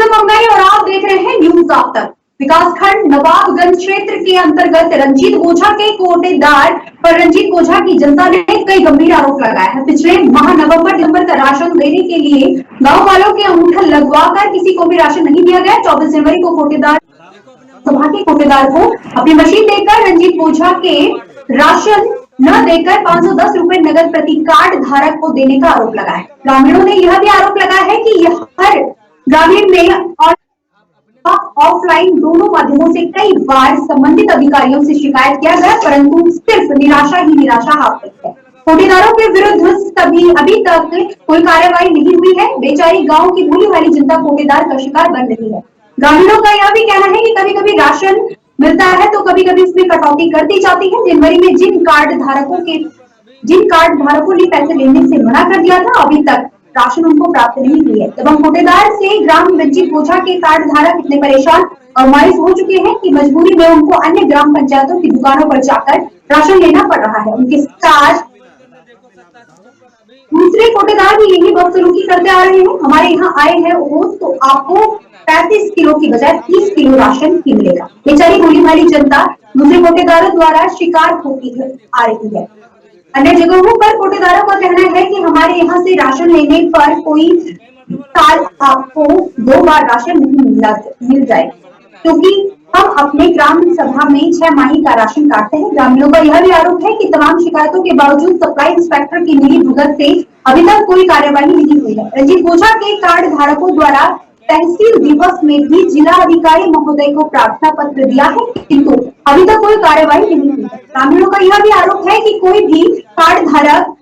मैं मंगाई और आप देख रहे हैं न्यूज आप तक। विकासखंड नवाबगंज क्षेत्र के अंतर्गत रंजीत ओझा के कोटेदार पर रंजीत ओझा की जनता ने कई गंभीर आरोप लगाया है। पिछले माह नवंबर दिसंबर का राशन देने के लिए गांव वालों के अंगूठा लगवाकर किसी को भी राशन नहीं दिया गया। 24 जनवरी को कोटेदार सभा के कोटेदार को अपनी मशीन देकर रंजीत ओझा के राशन न देकर 510 रुपए नगद प्रति कार्ड धारक को देने का आरोप लगाया है। ग्रामीणों ने यह भी आरोप लगाया है कि यह हर ग्रामीण ने और ऑफलाइन दोनों माध्यमों से कई बार संबंधित अधिकारियों से शिकायत किया गया, परंतु सिर्फ निराशा ही निराशा हाथ है। कोटेदारों के विरुद्ध अभी तक कोई कार्रवाई नहीं हुई है। बेचारी गांव की भोली भाली जनता कोटेदार का शिकार बन रही है। ग्रामीणों का यह भी कहना है कि कभी कभी राशन मिलता है तो कभी कभी इसमें कटौती कर दी जाती है। जनवरी में जिन कार्ड धारकों ने पैसे लेने से मना कर दिया था, अभी तक राशन उनको प्राप्त नहीं हुई है। एवं कोटेदार से ग्राम रंजीत ओझा के कार्ड धारक इतने परेशान और मायूस हो चुके हैं कि मजबूरी में उनको अन्य ग्राम पंचायतों की दुकानों पर जाकर राशन लेना पड़ रहा है। उनके साथ दूसरे कोटेदार भी यही बदसलूकी करते आ रहे हैं। हमारे यहाँ आए हैं तो आपको 35 किलो की बजाय 30 किलो राशन ही मिलेगा। बेचारी भोली भाली जनता दूसरे कोटेदारों द्वारा शिकार होती आ रही है। अन्य जगहों पर कोटेदारों का कहना है कि हमारे यहाँ से राशन लेने पर कोई साल आपको 2 बार राशन नहीं मिल जाए, क्योंकि हम अपने ग्राम सभा में 6 माही का राशन काटते हैं। ग्रामीणों का यह भी आरोप है कि तमाम शिकायतों के बावजूद सप्लाई इंस्पेक्टर की मिली भगत से अभी तक कोई कार्यवाही नहीं हुई है। रंजीत ओझा के कार्ड धारकों द्वारा तहसील दिवस में भी जिला अधिकारी महोदय को प्रार्थना पत्र दिया है, किंतु अभी तक कोई कार्यवाही नहीं हुई है। ग्रामीणों का यह भी आरोप है कि कोई भी कार्ड धारक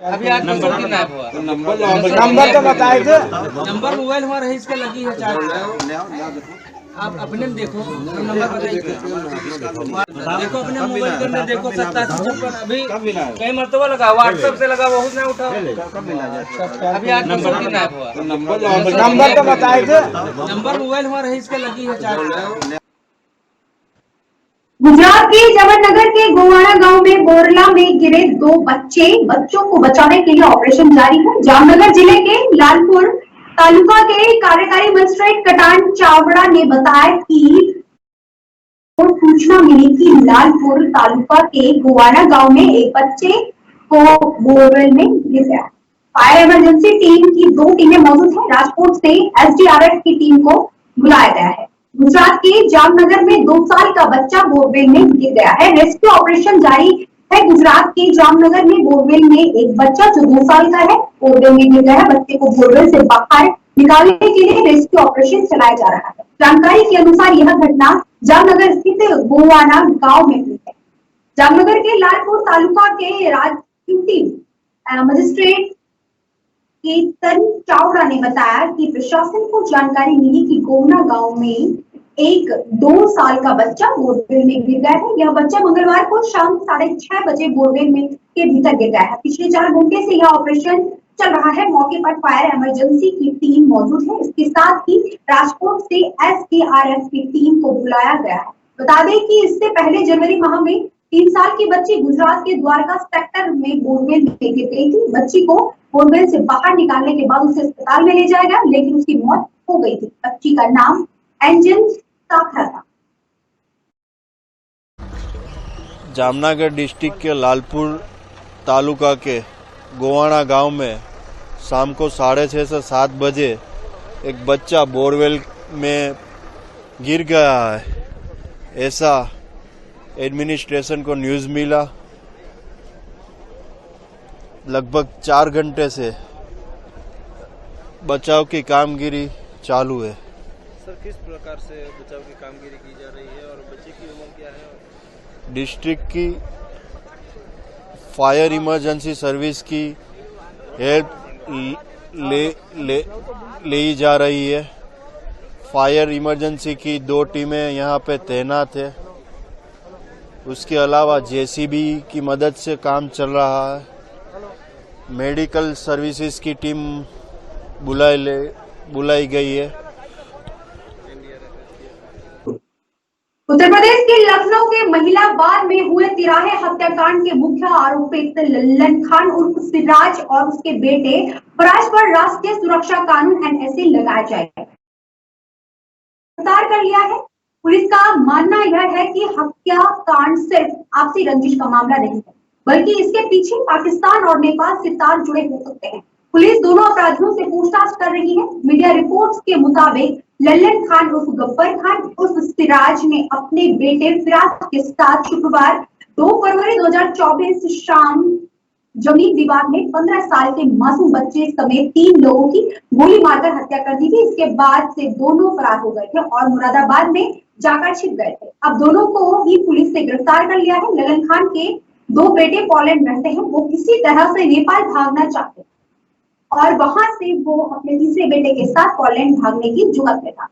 अभी आज नंबर तो बताए थे। नंबर मोबाइल हमारा है, इसका लगी है चार्ज। आप अपने देखो नंबर बताइए। देखो अपने मोबाइल के अंदर देखो 8756 अभी कई मरतबा लगा, व्हाट्सएप से लगा, बहुत नहीं उठा। अभी आज नंबर तो बताए थे। नंबर मोबाइल हमारा है, इसका लगी है चार्ज। गुजरात के जवाहरनगर के गोवाड़ा गांव में बोरला में गिरे 2 बच्चों को बचाने के लिए ऑपरेशन जारी है। जामनगर जिले के लालपुर तालुका के कार्यकारी मजिस्ट्रेट कटान चावड़ा ने बताया कि सूचना मिली कि लालपुर तालुका के गोवाड़ा गांव में एक बच्चे को बोरवेल में गिर गया। फायर इमरजेंसी टीम की 2 टीमें मौजूद हैं। राजकोट से एसडीआरएफ की टीम को बुलाया गया है। गुजरात के जामनगर में 2 साल का बच्चा बोरवेल में गिर गया है। रेस्क्यू ऑपरेशन जारी है। गुजरात के जामनगर में बोरवेल में एक बच्चा जो 2 साल का है बोरवेल में गिर गया है। बच्चे को बोरवेल से बाहर निकालने के लिए रेस्क्यू ऑपरेशन चलाया जा रहा है। जानकारी के अनुसार यह घटना जामनगर स्थित गोवाना गांव में हुई है। जामनगर के लालपुर तालुका के राजड्यूटी मजिस्ट्रेट केतन चावड़ा ने बताया कि प्रशासन को जानकारी मिली कि गोवना गांव में एक 2 साल का बच्चा बोरवेल में गिर गया है। यह बच्चा मंगलवार को शाम 6:30 बजे बोरवेल में के भीतर गिर गया है। पिछले 4 घंटे से यह ऑपरेशन चल रहा है। मौके पर फायर इमरजेंसी की टीम मौजूद है। इसके साथ ही राजकोट से एसडीआरएफ की टीम को बुलाया गया है। बता दें कि इससे पहले जनवरी माह में 3 साल की बच्ची गुजरात के द्वारका सेक्टर में बोरवेल में गिर गई थी। बच्ची को बोरवेल से बाहर निकालने के बाद उसे अस्पताल में ले जाया गया, लेकिन उसकी मौत हो गई थी। बच्ची का नाम एंजन साखरा था। जामनगर डिस्ट्रिक्ट के लालपुर तालुका के गोवाड़ा गांव में शाम को 6:30 से 7 बजे एक बच्चा बोरवेल में गिर गया है, ऐसा एडमिनिस्ट्रेशन को न्यूज़ मिला। लगभग 4 घंटे से बचाव की कामगिरी चालू है। सर, किस प्रकार से बचाव की कामगिरी की जा रही है और बच्चे की उम्र क्या है? डिस्ट्रिक्ट की फायर इमरजेंसी सर्विस की हेल्प ले जा रही है। फायर इमरजेंसी की 2 टीमें यहाँ पे तैनात है। उसके अलावा जेसीबी की मदद से काम चल रहा है। मेडिकल सर्विसेज की टीम बुलाई गई है। उत्तर प्रदेश के लखनऊ के महिला बार में हुए तिराहे हत्याकांड के मुख्य आरोपित लल्लन खान उर्फ सिराज और उसके बेटे फराज पर राष्ट्रीय सुरक्षा कानून एनएसए लगाया जाएगा। गिरफ्तार कर लिया है। पुलिस का मानना यह है कि हत्याकांड सिर्फ आपसी रंजिश का मामला नहीं है, बल्कि इसके पीछे पाकिस्तान और नेपाल से तार जुड़े हो सकते हैं। पुलिस दोनों अपराधियों से पूछताछ कर रही है। मीडिया रिपोर्ट्स के मुताबिक लल्लन खान उर्फ गब्बर खान उर्फ सिराज ने अपने बेटे फिराज के साथ शुक्रवार 2 फरवरी 2024 शाम जमीन विवाद में 15 साल के मासूम बच्चे समेत 3 लोगों की गोली मारकर हत्या कर दी थी। इसके बाद से दोनों फरार हो गए थे और मुरादाबाद में जाकर छिप गए थे। अब दोनों को ही पुलिस ने गिरफ्तार कर लिया है। लल्लन खान के 2 बेटे पोलैंड रहते हैं। वो किसी तरह से नेपाल भागना चाहते और वहां से वो अपने तीसरे बेटे के साथ पोलैंड भागने की जुगत में था।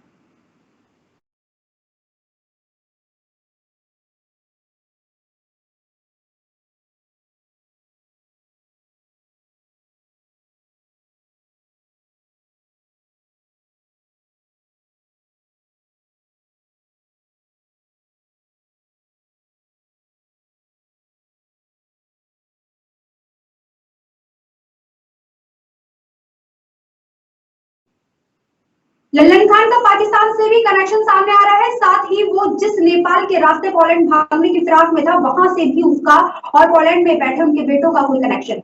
लल्लन खान का पाकिस्तान से भी कनेक्शन सामने आ रहा है। साथ ही वो जिस नेपाल के रास्ते पोलैंड भागने की फिराक में था, वहां से भी उसका और पोलैंड में बैठे उनके बेटों का कोई कनेक्शन है।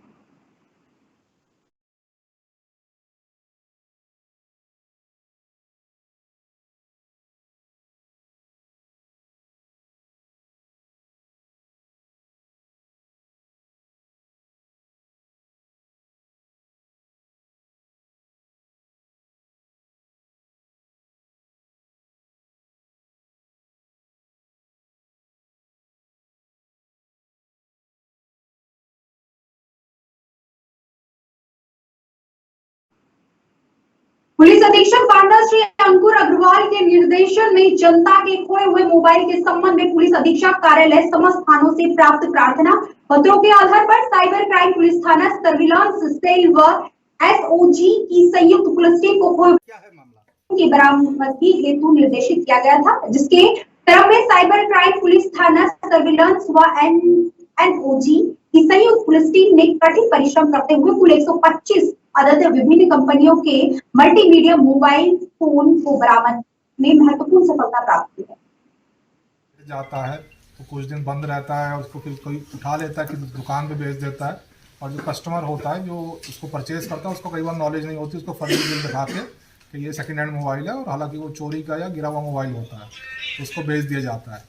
पुलिस अधीक्षक बांदा श्री अंकुर अग्रवाल के निर्देशन में जनता के खोए हुए मोबाइल के संबंध में पुलिस अधीक्षक कार्यालय समस्त थानों से प्राप्त प्रार्थना पत्रों के आधार पर साइबर क्राइम पुलिस थाना सर्विलांस सेल व एसओजी की संयुक्त पुलिस टीम को खोए की बरामदगी हेतु निर्देशित किया गया था, जिसके क्रम में साइबर क्राइम पुलिस थाना सर्विलांस व एनओजी की संयुक्त पुलिस टीम ने कठिन परिश्रम करते हुए कुल 125 अदद विभिन्न कंपनियों के मल्टीमीडिया मोबाइल फोन को बरामद में महत्वपूर्ण सफलता प्राप्त की है। जाता है तो कुछ दिन बंद रहता है, उसको फिर कोई उठा लेता है कि दुकान पे बेच देता है, और जो कस्टमर होता है जो उसको परचेज करता है उसको कई बार नॉलेज नहीं होती, उसको फर्जी बिल दिखा के कि ये सेकंड हैंड मोबाइल है और हालांकि वो चोरी का या गिरा हुआ मोबाइल होता है, तो उसको बेच दिया जाता है।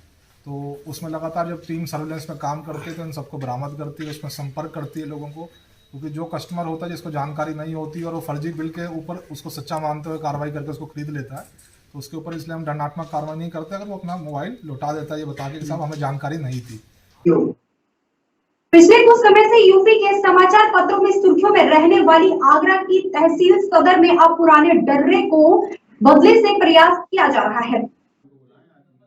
तो उसमें लगातार जब टीम सर्विलेंस में काम करती है तो इन सबको बरामद करती है, उसमें संपर्क करती है लोगों को, क्योंकि जो कस्टमर होता है जिसको जानकारी नहीं होती और वो फर्जी बिल के ऊपर उसको सच्चा मानते हुए कार्रवाई करके उसको खरीद लेता है, तो उसके ऊपर इसलिए हम दंडात्मक कार्रवाई नहीं करते अगर वो अपना मोबाइल लौटा देता है ये बता के कि साहब हमें जानकारी नहीं थी। पिछले कुछ समय से यूपी के समाचार पत्रों में सुर्खियों में रहने वाली आगरा की तहसील सदर में अब पुराने डर्रे को बदले से प्रयास किया जा रहा है।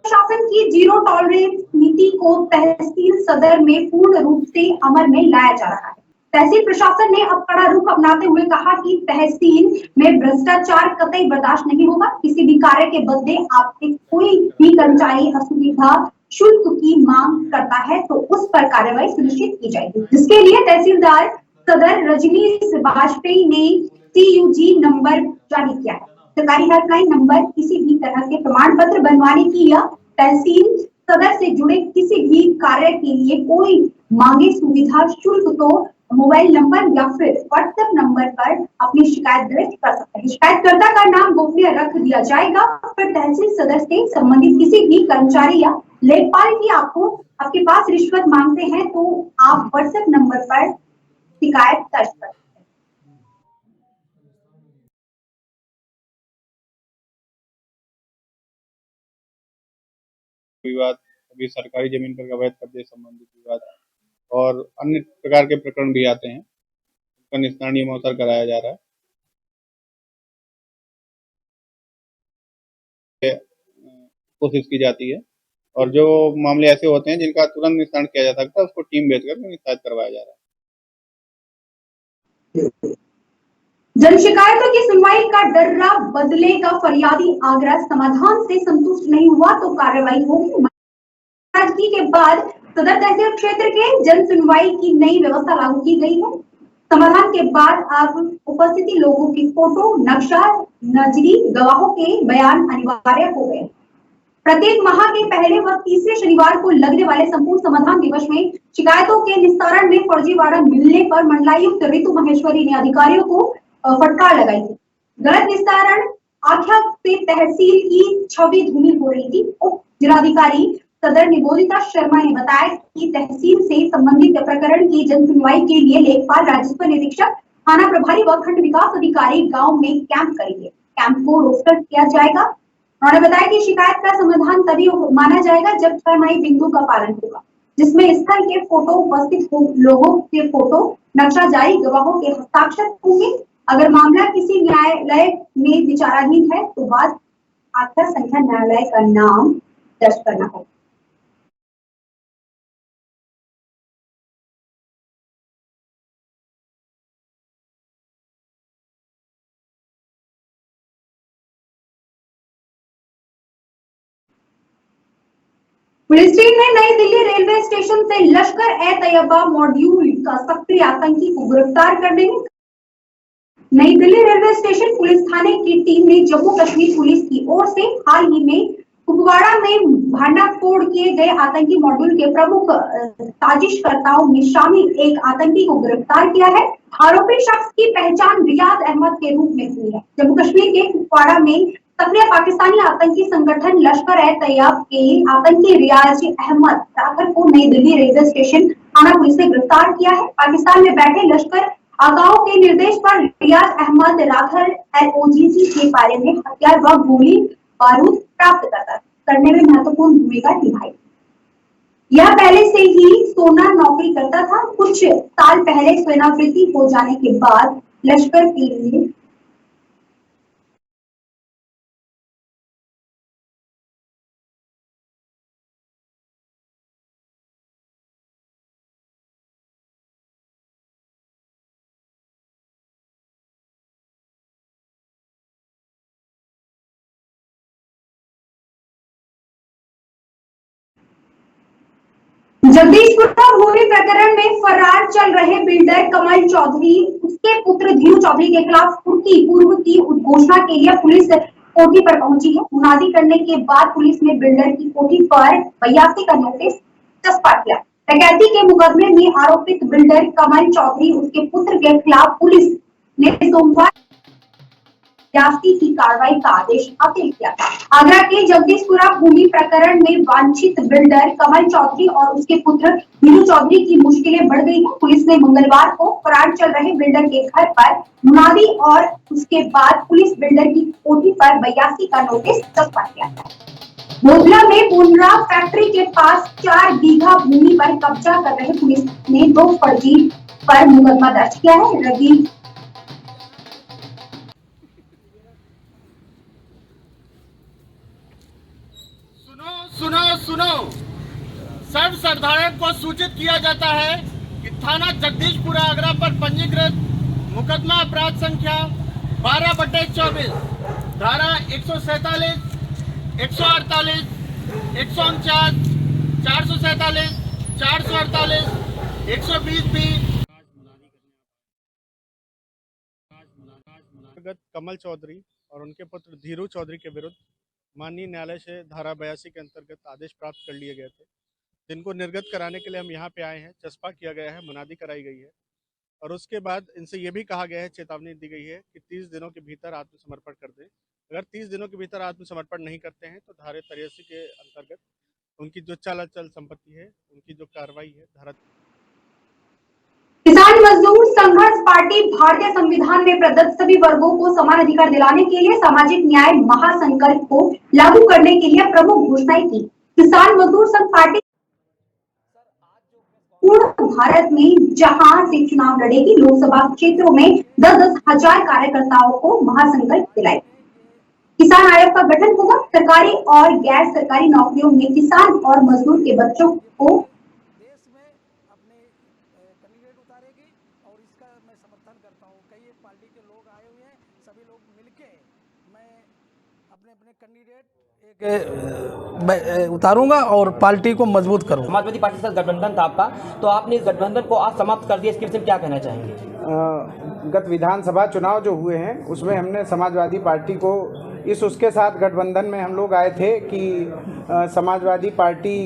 प्रशासन की जीरो टॉलरेंस नीति को तहसील सदर में पूर्ण रूप से अमल में लाया जा रहा है। तहसील प्रशासन ने अब कड़ा रुख अपनाते हुए कहा कि तहसील में भ्रष्टाचार कतई बर्दाश्त नहीं होगा। किसी भी कार्य के बदले आपसे कोई भी कर्मचारी असुविधा शुल्क की मांग करता है तो उस पर कार्रवाई सुनिश्चित की जाएगी, जिसके लिए तहसीलदार सदर रजनीश वाजपेयी ने CUG नंबर जारी किया है। सरकारी हेल्पलाइन नंबर किसी भी तरह के प्रमाण पत्र बनवाने की या तहसील सदर से जुड़े किसी भी कार्य के लिए कोई मांगे सुविधा शुल्क तो मोबाइल नंबर या फिर व्हाट्सएप नंबर पर अपनी शिकायत दर्ज कर सकते हैं। शिकायतकर्ता का नाम गोपनीय रख दिया जाएगा। फिर तहसील सदस्य से संबंधित किसी भी कर्मचारी या लेखपाल की आपके पास रिश्वत मांगते हैं तो आप व्हाट्सएप नंबर पर शिकायत दर्ज कर सकते हैं। विवाद, अभी सरकारी जमीन पर अवैध कब्जे संबंधित विवाद और अन्य प्रकार के प्रकरण भी आते हैं, उनका निस्तारण नियमानुसार कराया जा रहा है, कोशिश की जाती है, और जो मामले ऐसे होते हैं जिनका तुरंत निस्तारण किया जा सकता है उसको टीम भेजकर निस्तारित करवाया जा रहा है। जन शिकायतों की सुनवाई का डर्रा बदलेगा फरियादी, आगरा समाधान से संतुष्ट नहीं हुआ तो कार्रवाई होगी। नाराजगी के बाद सदर तहसील क्षेत्र के जन सुनवाई की नई व्यवस्था लागू की गई है। समाधान के बाद अब उपस्थिति लोगों की फोटो, नक्शा, नजरी गवाहों के बयान अनिवार्य हो गए। प्रत्येक माह के पहले व तीसरे शनिवार को लगने वाले संपूर्ण समाधान दिवस में शिकायतों के निस्तारण में फर्जीवाड़ा मिलने पर मंडलायुक्त ऋतु महेश्वरी ने अधिकारियों को फटकार लगाई थी। गलत निस्तारण आख्या से तहसील की छवि धूमिल हो रही थी। उप जिलाधिकारी सदर निबोधिता शर्मा ने बताया कि तहसील से संबंधित प्रकरण की जन सुनवाई के लिए लेखपाल, राजस्व निरीक्षक, थाना प्रभारी व खंड विकास अधिकारी गांव में कैंप करेंगे। कैंप को रोस्टर किया जाएगा। उन्होंने बताया कि शिकायत का समाधान तभी माना जाएगा जब 6 नए बिंदु का पालन होगा, जिसमें स्थल के फोटो, उपस्थित लोगों के फोटो, नक्शा जारी गवाहों के हस्ताक्षर होंगे। अगर मामला किसी न्यायालय में विचाराधीन है तो बाद आख्या संख्या न्यायालय का नाम दर्ज करना होगा। पुलिस टीम ने नई दिल्ली रेलवे स्टेशन से लश्कर-ए-तैयबा मॉड्यूल का सक्रिय आतंकी को गिरफ्तार करने में नई दिल्ली रेलवे स्टेशन पुलिस थाने की टीम ने जम्मू कश्मीर पुलिस की ओर से हाल ही में कुपवाड़ा में भांडाफोड़ किए गए आतंकी मॉड्यूल के प्रमुख साजिशकर्ताओं में शामिल एक आतंकी को गिरफ्तार किया है। आरोपी शख्स की पहचान रियाज अहमद के रूप में हुई है। जम्मू कश्मीर के कुपवाड़ा में सक्रिय पाकिस्तानी आतंकी संगठन लश्कर-ए-तैयबा के आतंकी रियाज अहमद राखर को नई दिल्ली रेलवे स्टेशन थाना पुलिस ने गिरफ्तार किया है। पाकिस्तान में बैठे लश्कर आकाओं के निर्देश पर रियाज अहमद राखर LOGC के बारे में हथियार व गोली बारूद प्राप्त करने में महत्वपूर्ण भूमिका निभाई। यह पहले से ही सोना नौकरी करता था। कुछ साल पहले सेवानिवृत्ति हो जाने के बाद लश्कर के लिए जगदीशपुर भूमि प्रकरण में फरार चल रहे बिल्डर कमल चौधरी, उसके पुत्र धीरू चौधरी के खिलाफ कुर्की पूर्व की उद्घोषणा के लिए पुलिस कोठी पर पहुंची है। मुनादी करने के बाद पुलिस ने बिल्डर की कोठी पर 82 का नोटिस चस्पा किया। डकैती के मुकदमे में आरोपित बिल्डर कमल चौधरी, उसके पुत्र के खिलाफ पुलिस ने सोमवार की कार्रवाई का आदेश हासिल किया था। आगरा के जगदीशपुरा भूमि प्रकरण में वांछित बिल्डर कमल चौधरी और उसके पुत्र धीरू चौधरी की मुश्किलें बढ़ गई हैं। पुलिस ने मंगलवार को फरार चल रहे बिल्डर के घर पर मुनादी और उसके बाद पुलिस बिल्डर की कोठी पर 82 का नोटिस चस्पा किया था। बोधला में पुनरा फैक्ट्री के पास 4 बीघा भूमि पर कब्जा कर रहे पुलिस ने 2 फर्जी पर मुकदमा दर्ज किया है। रवि सुनो सर्वसाधारण को सूचित किया जाता है कि थाना जगदीशपुरा आगरा पर पंजीकृत मुकदमा अपराध संख्या 12/24 धारा 147, 148, 149, 447, 448, 120B कमल चौधरी और उनके पुत्र धीरू चौधरी के विरुद्ध माननीय न्यायालय से धारा 82 के अंतर्गत आदेश प्राप्त कर लिए गए थे, जिनको निर्गत कराने के लिए हम यहाँ पे आए हैं। चस्पा किया गया है, मुनादी कराई गई है और उसके बाद इनसे ये भी कहा गया है, चेतावनी दी गई है कि 30 दिनों के भीतर आत्मसमर्पण कर दें। अगर 30 दिनों के भीतर आत्मसमर्पण नहीं करते हैं तो धारा 83 के अंतर्गत उनकी जो चल संपत्ति है, उनकी जो कार्रवाई है धारा। किसान मजदूर संघर्ष पार्टी भारतीय संविधान में प्रदत्त सभी वर्गों को समान अधिकार दिलाने के लिए सामाजिक न्याय महासंकल्प को लागू करने के लिए प्रमुख घोषणाएं की। किसान मजदूर संघ पार्टी पूर्ण भारत में जहां से चुनाव लड़ेगी, लोकसभा क्षेत्रों में 10-10 हजार कार्यकर्ताओं को महासंकल्प दिलाएगी। किसान आयोग का गठन होगा। सरकारी और गैर सरकारी नौकरियों में किसान और मजदूर के बच्चों को देश में अपने कैंडिडेट उतारेगी और इसका मैं समर्थन करता हूँ। कई एक पार्टी के लोग आए हुए हैं, सभी लोग मिलके मैं अपने अपने कैंडिडेट उतारूंगा और पार्टी को मजबूत करूंगा। समाजवादी पार्टी के साथ गठबंधन था आपका, तो आपने इस गठबंधन को आज समाप्त कर दिया, इसके विषय में क्या कहना चाहेंगे? गत विधानसभा चुनाव जो हुए हैं उसमें हमने समाजवादी पार्टी को उसके साथ गठबंधन में हम लोग आए थे कि समाजवादी पार्टी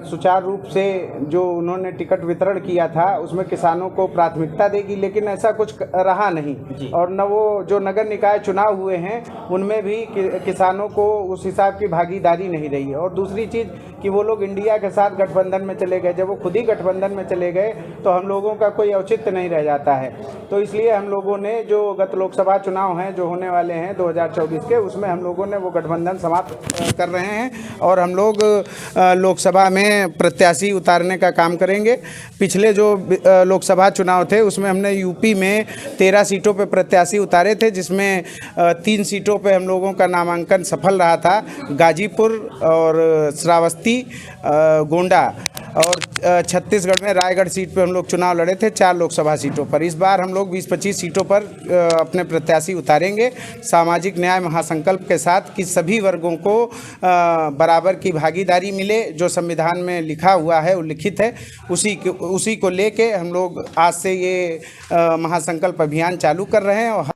सुचारू रूप से जो उन्होंने टिकट वितरण किया था उसमें किसानों को प्राथमिकता देगी, लेकिन ऐसा कुछ रहा नहीं। और न वो जो नगर निकाय चुनाव हुए हैं उनमें भी किसानों को उस हिसाब की भागीदारी नहीं रही है। और दूसरी चीज़ कि वो लोग इंडिया के साथ गठबंधन में चले गए, जब वो खुद ही गठबंधन में चले गए तो हम लोगों का कोई औचित्य नहीं रह जाता है। तो इसलिए हम लोगों ने जो गत लोकसभा चुनाव हैं जो होने वाले हैं 2024 के, उसमें हम लोगों ने वो गठबंधन समाप्त कर रहे हैं और हम लोग लोकसभा में प्रत्याशी उतारने का काम करेंगे। पिछले जो लोकसभा चुनाव थे उसमें हमने यूपी में 13 सीटों पे प्रत्याशी उतारे थे, जिसमें 3 सीटों पे हम लोगों का नामांकन सफल रहा था, गाजीपुर और श्रावस्ती, गोंडा, और छत्तीसगढ़ में रायगढ़ सीट पे हम लोग चुनाव लड़े थे 4 लोकसभा सीटों पर। इस बार हम लोग 20-25 सीटों पर अपने प्रत्याशी उतारेंगे सामाजिक न्याय महासंकल्प के साथ कि सभी वर्गों को बराबर की भागीदारी मिले। जो संविधान में लिखा हुआ है, उल्लिखित है, उसी को लेके हम लोग आज से ये महासंकल्प अभियान चालू कर रहे हैं। और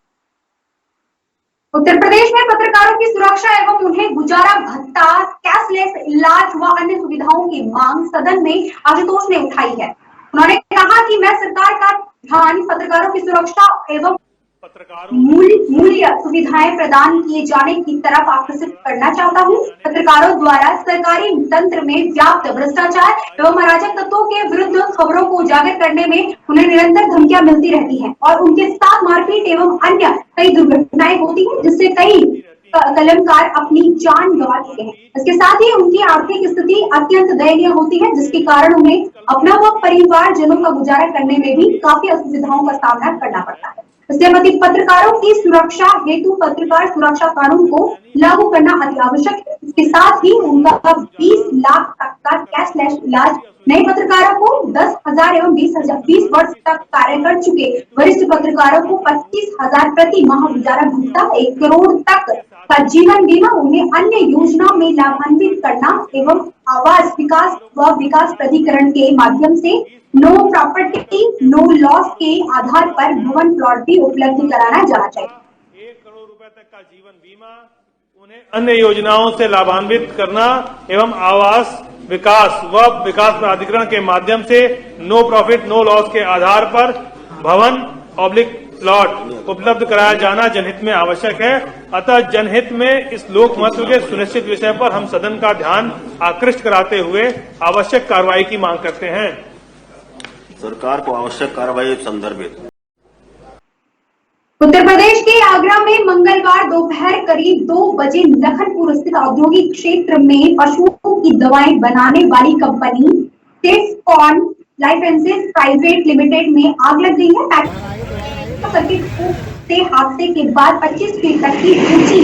उत्तर प्रदेश में पत्रकारों की सुरक्षा एवं उन्हें गुजारा भत्ता, कैशलेस इलाज व अन्य सुविधाओं की मांग सदन में आशुतोष ने उठाई है। उन्होंने कहा कि मैं सरकार का ध्यान पत्रकारों की सुरक्षा एवं मूल्य सुविधाएं प्रदान किए जाने की तरफ आकर्षित करना चाहता हूं। पत्रकारों द्वारा सरकारी तंत्र में व्याप्त भ्रष्टाचार एवं अराजक तत्वों के विरुद्ध खबरों को उजागर करने में उन्हें निरंतर धमकियां मिलती रहती हैं और उनके साथ मारपीट एवं अन्य कई दुर्घटनाएं होती हैं, जिससे कई कलमकार अपनी जान गंवा चुके हैं। इसके साथ ही उनकी आर्थिक स्थिति अत्यंत दयनीय होती है, जिसके कारण उन्हें अपना व परिवारजनों का गुजारा करने में भी काफी असुविधाओं का सामना करना पड़ता है। इसलिए पत्रकारों की सुरक्षा हेतु पत्रकार सुरक्षा कानून को लागू करना अति आवश्यक है। इसके साथ ही उनका 20 लाख तक का कैशलेस इलाज, नए पत्रकारों को 10,000 एवं 20 वर्ष तक कार्य कर चुके वरिष्ठ पत्रकारों को 25,000 प्रति माह गुजारा भत्ता, 1 करोड़ तक का जीवन बीमा, उन्हें अन्य योजना में लाभान्वित करना एवं आवास विकास व विकास प्राधिकरण के माध्यम से नो प्रॉपर्टी नो लॉस के आधार पर भवन प्लॉट भी उपलब्ध कराना जाना चाहिए। 1 करोड़ रुपए तक का जीवन बीमा, उन्हें अन्य योजनाओं से लाभान्वित करना एवं आवास विकास व विकास प्राधिकरण के माध्यम से नो प्रॉफिट नो लॉस के आधार पर भवन प्लॉट उपलब्ध कराया जाना जनहित में आवश्यक है। अतः जनहित में इस लोक महत्व के सुनिश्चित विषय पर हम सदन का ध्यान आकृष्ट कराते हुए आवश्यक कार्रवाई की मांग करते हैं। सरकार को आवश्यक कार्रवाई संदर्भित। उत्तर प्रदेश के आगरा में मंगलवार दोपहर करीब 2 बजे लखनपुर स्थित औद्योगिक क्षेत्र में पशुओं की दवाएं बनाने वाली company Tescon life sciences private limited में आग लग गई है। सर्किट से हादसे के बाद 25 फीट तक की ऊंची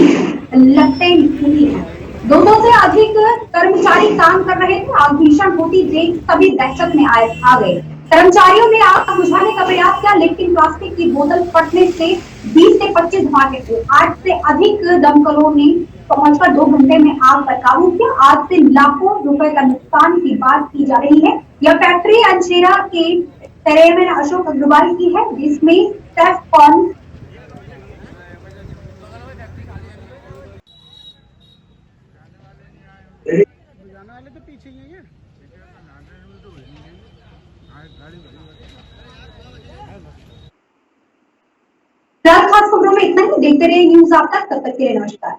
लपटें हुई है। 200 से अधिक कर्मचारी काम कर रहे थे। आग भीषण होती देख सभी दहशत में आ गए। कर्मचारियों ने आग बुझाने का प्रयास किया, लेकिन प्लास्टिक की बोतल फटने से 20 से 25 धमाके हुए। 8 से अधिक दमकलों ने पहुंचकर 2 घंटे में आग पर काबू किया। आग से लाखों रुपए का नुकसान की बात की जा रही है। यह फैक्ट्री अंशेरा के चेयरमैन अशोक अग्रवाल की है, जिसमें टेस्कॉन खास खबरों में इतना ही। देखते रहिए न्यूज़ आप तक, तब तक के लिए नमस्कार।